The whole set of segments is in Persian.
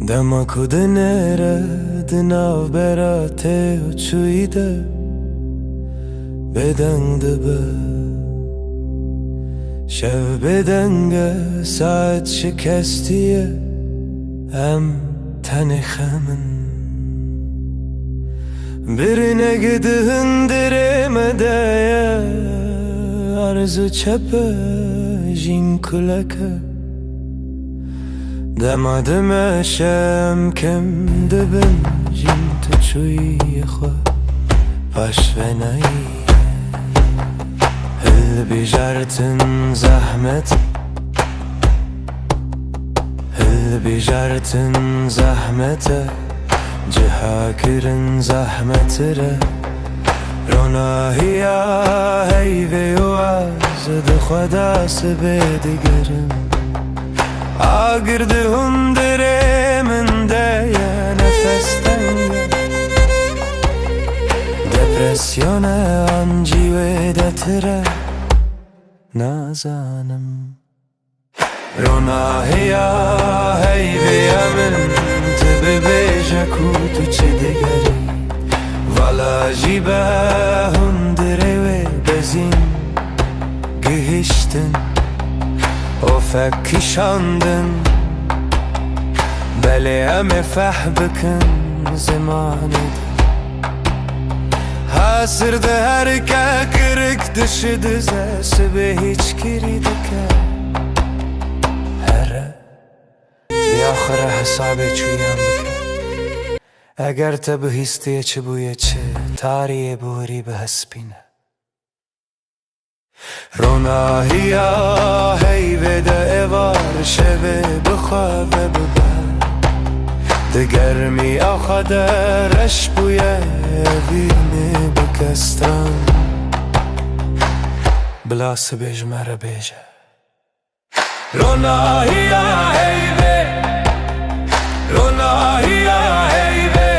دمکو دنره دناو براته uçuyda bedende be şev bedenge saat şikestiye em tenixemin birine gidin diremedeye arzu çepe jin kuleke دمادم شم کم دبن جیم تچوی خو باش و نایی هل بیجارتن زحمت هل بیجارتن زحمت جها کرن زحمت ره روناهیا هیوی وازد خدا سبیدگرم Ağırdı hundireminde ya nefesten depresyona anci ve detire nazanım Ronahiya heyviyemin tebe beja kutu çedegeri Vala jibe hundire ve bezin gihiştin وفك شاندن بلي امي فحبكن زماني هاسر ده هركا كرك دشد زاسبه هيچ كري دكا هره بآخر حسابي چويان بكا اگر تب هستيه چه بويه چه تاريه بوري بهسبينه روناهیا هیوده اوار شوه بخواه ببر دگرمی آخدرش بویه وینه بکستان بلاس بیج مره بیجه روناهیا هیوه روناهیا هیوه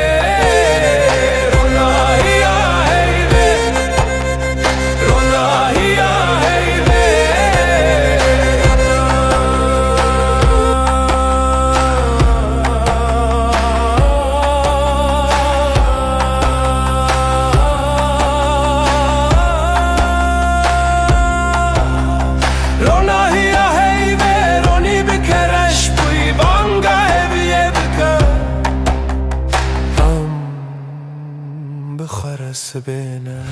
بخرس بينا